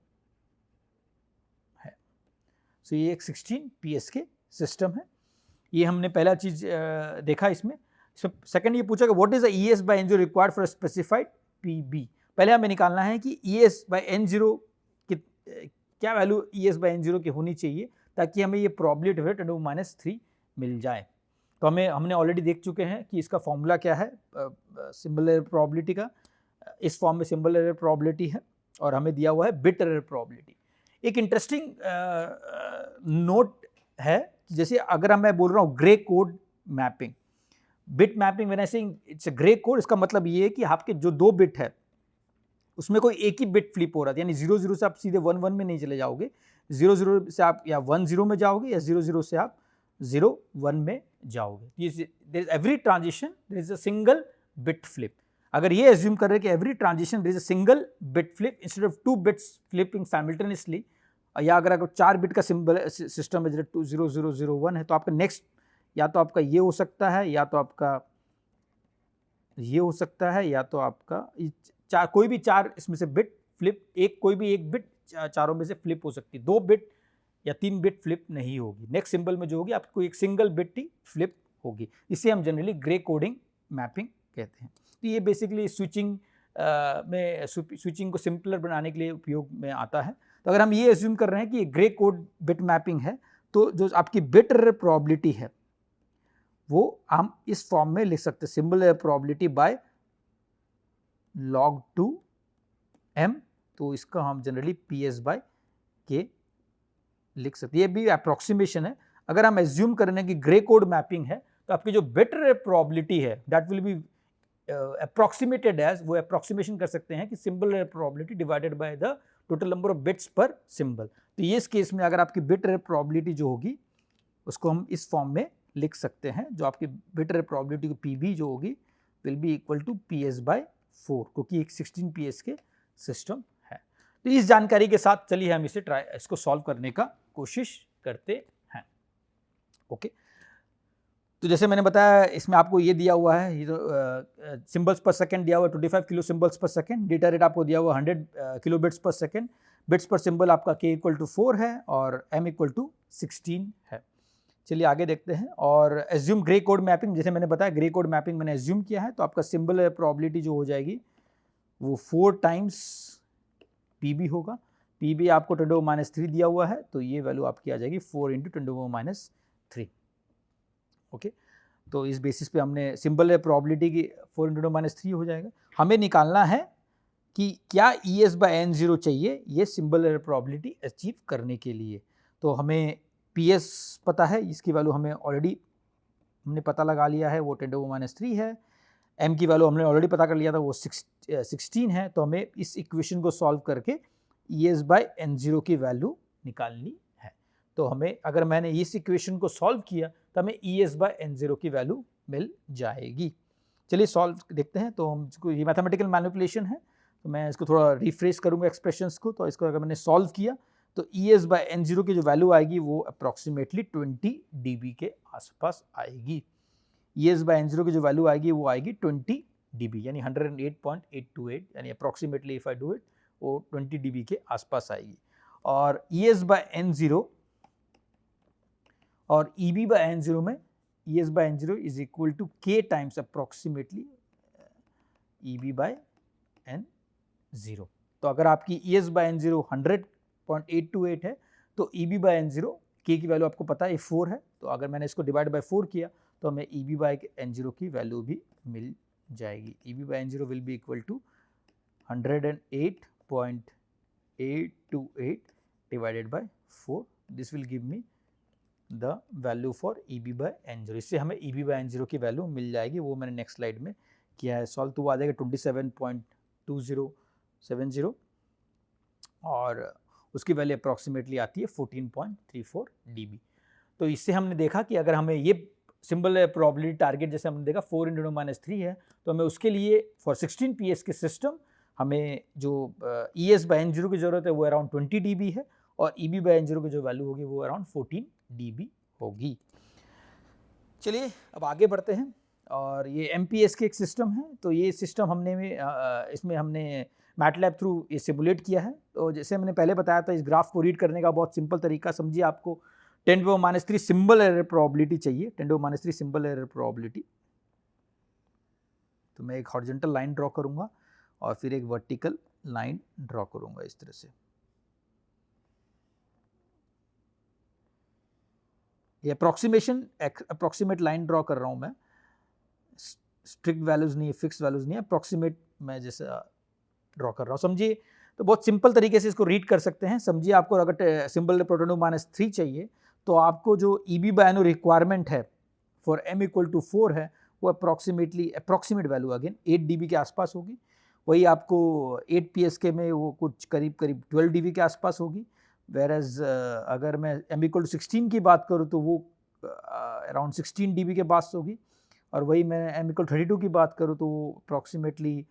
है। सो ये एक 16 PSK सिस्टम है। ये हमने पहला चीज देखा इसमें। सेकंड ये पूछा कि what is the ES by N0 required for specified PB। पहले हमें निकालना है कि ES by N0 की क्या वैल्यू ES by N0 की होनी चाहिए ताकि हमें ये प्रोबेबिलिटी है 10 to the minus 3 मिल जाए। तो हमने ऑलरेडी देख चुके हैं कि इसका फॉर्मूला क्या है सिंबल एरर प्रोबेबिलिटी का। इस फॉर्म में सिंबल एरर प्रोबेबिलिटी है और हमें दिया हुआ है बिट एरर प्रोबेबिलिटी। एक इंटरेस्टिंग नोट है, जैसे अगर मैं बोल रहा हूँ grey code mapping, bit mapping, when I saying it's a grey code, इसका मतलब ये है कि आपके जो 2 बिट है उसमें कोई एक ही बिट फ्लिप हो रहा है, यानी 0 0 से आप सीधे 1 1 में नहीं चले जाओगे, 0 0 से आप या 1 0 में जाओगे, या 0 0 से आप 0 1 में जाओगे। There is every transition there is a single bit flip. अगर ये एज्यूम कर रहे हैं कि every transition there is a single bit flip instead of 2 bits flipping simultaneously, या अगर 4 बिट का सिंबल सिस्टम है 2 0 0 0 1 है, तो आपका नेक्स्ट या तो आपका ये हो सकता है, या तो आपका ये हो सकता है, या तो आपका कोई भी 4 इसमें से बिट फ्लिप, कोई भी एक बिट चारों में से फ्लिप हो सकती है, 2 बिट या 3 बिट फ्लिप नहीं होगी। नेक्स्ट सिंबल में जो होगी आपको एक सिंगल बिट ही फ्लिप होगी। इसे हम जनरली ग्रे कोडिंग मैपिंग कहते हैं। तो ये बेसिकली स्विचिंग को सिंपलर बनाने के लिए उपयोग में आता है। तो अगर हम ये एज्यूम कर रहे हैं कि ग्रे कोड बिट मैपिंग है, तो जो आपकी बिट एरर प्रोबेबिलिटी है वो हम इस फॉर्म में लिख सकते हैं, symbol error probability by log 2 m। तो इसका हम जनरली PS by K लिख सकते हैं। ये भी अप्रोक्सीमेशन है। अगर हम एज्यूम कर रहे हैं कि ग्रे कोड मैपिंग है, तो आपकी जो बिट एरर प्रोबेबिलिटी है that will be approximated as, वो अप्रोक्सीमेशन कर सकते हैं कि symbol error probability divided by the total number of bits per symbol. तो ये इस केस में अगर आपकी बिट एरर प्रोबेबिलिटी जो होगी उसको हम इस फॉर्म में लिख सकते हैं, जो आपकी बिट एरर प्रोबेबिलिटी की PB जो होगी will be equal to PS by 4, क्योंकि एक 16 PSK सिस्टम है। तो इस जानकारी के साथ चलिए हम इसको सॉल्व करने का कोशिश करते हैं। ओके, तो जैसे मैंने बताया इसमें आपको ये दिया हुआ है, ये तो सिंबल्स पर सेकंड दिया हुआ है 25 किलो सिंबल्स पर सेकंड, डेटा रेट आपको दिया हुआ 100 किलो बिट्स पर सेकंड, बिट्स पर सिंबल आपका k इक्वल टू 4 है और m इक्वल टू 16 है। चलिए आगे देखते हैं। और एज्यूम ग्रे कोड मैपिंग, जैसे मैंने बताया ग्रे कोड मैपिंग मैंने एज्यूम किया है, तो आपका सिंबल प्रोबेबिलिटी जो हो जाएगी वो 4 टाइम्स PB होगा। PB आपको 10 to the minus 3 दिया हुआ है, तो ये वैल्यू आपकी आ जाएगी 4 × 10 to the minus 3। ओके, तो इस बेसिस पे हमने सिंबल प्रोबेबिलिटी की 4 × 10 to the minus 3 हो जाएगा। हमें निकालना है कि क्या ES by N0 चाहिए ये सिंबल प्रोबेबिलिटी अचीव करने के लिए। तो हमें PS पता है, इसकी वैल्यू हमें ऑलरेडी हमने पता लगा लिया है, वो 10 to the minus 3 है। M की वैल्यू हमने ऑलरेडी पता कर लिया था, वो 16 है। तो हमें इस इक्वेशन को सॉल्व करके ES by N0 की वैल्यू निकालनी है। तो हमें अगर मैंने इस इक्वेशन को सॉल्व किया तो हमें ES by N0 की वैल्यू मिल जाएगी। चलिए सॉल्व देखते हैं। तो हम इसको, ये मैथमेटिकल मैनिपुलेशन है, तो मैं इसको थोड़ा रिफ्रेश करूँगा एक्सप्रेशंस को। तो इसको अगर मैंने सॉल्व किया तो ES/N0 की जो वैल्यू आएगी वो अप्रॉक्सीमेटली 20 dB के आसपास आएगी। ES/N0 की जो वैल्यू आएगी वो आएगी 20 dB, यानी 108.828, यानी approximately if I do it वो 20 dB के आसपास आएगी। और ES/N0 और EB/N0 में ES/N0 is equal to K times approximately EB/N0। तो अगर आपकी ES/N0 100.828 है तो EB/N0 K की वैल्यू आपको पता है 4 है, तो अगर मैंने इसको डिवाइड बाय 4 किया तो हमें EB/N0 की वैल्यू भी मिल जाएगी। EB/N0 will be equal to 108.828 divided by 4। This will give me the value for EB/N0। इससे हमें EB/N0 की वैल्यू मिल जाएगी, वो मैंने नेक्स्ट स्लाइड में किया है सॉल्व। तो वो आ जाएगा 27.2070 और उसकी वैल्यू अप्रॉक्सीमेटली आती है 14.34 dB। तो इससे हमने देखा कि अगर हमें ये सिंबल प्रोबेबिलिटी टारगेट जैसे हमने देखा 4 × 10⁻³ है, तो हमें उसके लिए फॉर 16 PS के सिस्टम हमें जो ES/N0 की ज़रूरत है वो अराउंड 20 dB है और EB/N0 की जो वैल्यू होगी वो अराउंड 14 dB होगी। चलिए अब आगे बढ़ते हैं। और ये MPS के एक सिस्टम है, तो ये सिस्टम इसमें हमने मैटलैब थ्रू ये सिमुलेट किया है। तो जैसे मैंने पहले बताया था, इस ग्राफ को रीड करने का बहुत सिंपल तरीका समझिए। आपको 10⁻³ सिंबल एरर प्रोबेबिलिटी चाहिए, 10⁻³ सिंबल एरर प्रोबेबिलिटी। तो मैं एक हॉरिजॉन्टल लाइन ड्रॉ करूंगा और फिर एक वर्टिकल लाइन ड्रॉ करूंगा इस तरह से। ये अप्रॉक्सीमेट लाइन ड्रॉ कर रहा हूं मैं, स्ट्रिक्ट वैल्यूज नहीं है, फिक्स वैल्यूज नहीं है, अप्रॉक्सीमेट मैं जैसा ड्रॉ कर रहा हूँ, समझिए। तो बहुत सिंपल तरीके से इसको रीड कर सकते हैं। समझिए आपको अगर सिंबल (10⁻³ चाहिए तो आपको जो EB/N0 रिक्वायरमेंट है फॉर m = 4 है वो अप्रॉक्सीमेट वैल्यू अगेन 8 dB के आसपास होगी। वही आपको 8 PSK में वो कुछ करीब 12 dB के आसपास होगी। वेरएज अगर मैं m = 16 की बात करूँ तो वो अराउंड 16 dB के पास होगी। और वही मैं m = 32 की बात करूँ तो वो अप्रॉक्सीमेटली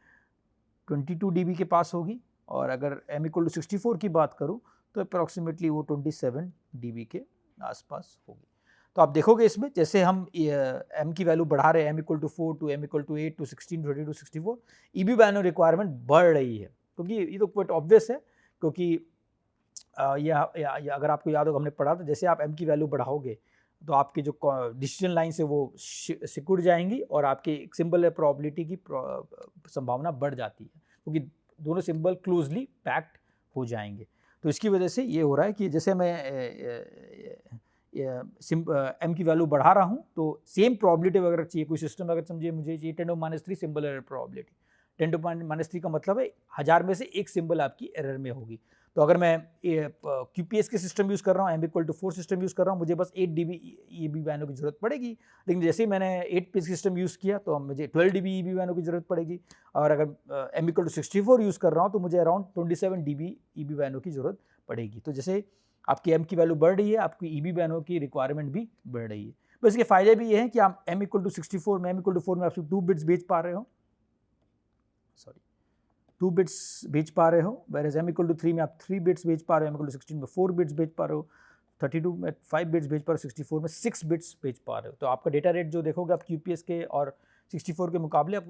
22 dB के पास होगी। और अगर m = 64 की बात करूँ तो अप्रॉक्सीमेटली वो 27 dB के आसपास होगी। तो आप देखोगे इसमें जैसे हम m की वैल्यू बढ़ा रहे हैं, m = 4 to m = 8 to 16 32 64, EB/N0 requirement बढ़ रही है, क्योंकि ये तो क्वाइट ऑब्वियस है। क्योंकि अगर आपको याद होगा हमने पढ़ा था, जैसे आप m की वैल्यू बढ़ाओगे तो आपकी जो डिसीजन लाइन से वो सिकुड़ जाएंगी और आपके सिंबल प्रोबेबिलिटी की संभावना बढ़ जाती है, क्योंकि दोनों सिंबल क्लोजली पैक्ड हो जाएंगे। तो इसकी वजह से ये हो रहा है कि जैसे मैं m की वैल्यू बढ़ा रहा हूँ तो सेम प्रोबेबिलिटी अगर चाहिए कोई सिस्टम, अगर समझिए मुझे चाहिए 10⁻³ सिंबल एरर प्रोबेबिलिटी, 10⁻³ का मतलब है 1000 में से एक सिंबल आपकी एरर में होगी। तो अगर मैं QPS के सिस्टम यूज़ कर रहा हूँ, m = 4 सिस्टम यूज़ कर रहा हूँ, मुझे बस 8 dB EB/N0 की ज़रूरत पड़ेगी। लेकिन जैसे ही मैंने 8 PS सिस्टम यूज़ किया तो मुझे 12 dB EB/N0 की ज़रूरत पड़ेगी। और अगर m = 64 यूज़ कर रहा हूँ तो मुझे अराउंड 27 dB EB/N0 की ज़रूरत पड़ेगी। तो जैसे आपकी m की वैल्यू बढ़ रही है, आपकी EB/N0 की रिक्वायरमेंट भी बढ़ रही है। बस इसके फ़ायदे भी ये हैं कि आप m = 64 में, m = 4 में आप सिर्फ 2 बिट्स भेज पा रहे हो, 2 बिट्स भेज पा रहे हो। वेरएज m = 3 में आप 3 बिट्स भेज पा रहे हो, m = 16 में 4 बिट्स भेज पा रहे हो, 32 में 5 बिट्स भेज पा रहे हो, 64 में 6 बिट्स भेज पा रहे हो। तो आपका डेटा रेट जो देखोगे आप QPS के और 64 के मुकाबले आप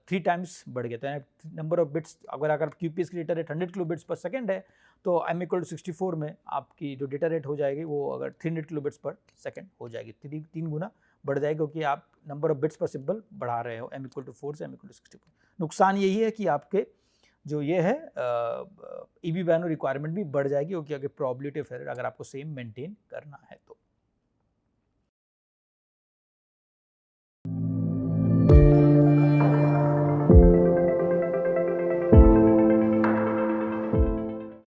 3 टाइम्स बढ़ गया। तो नंबर ऑफ बिट्स, अगर QPS की data rate 100 kilobits per second है तो m = 64 में आपकी जो डेटा रेट हो जाएगी वो अगर 300 किलोबिट्स पर सेकेंड हो जाएगी, 3 गुना बढ़ जाएगी, क्योंकि आप number of bits per symbol बढ़ा रहे हो m = 4 से m = 64। नुकसान यही है कि आपके जो ये है EB/N0 रिक्वायरमेंट भी बढ़ जाएगी, क्योंकि अगर प्रोबेबिलिटी ऑफ एरर अगर आपको सेम मेंटेन करना है तो।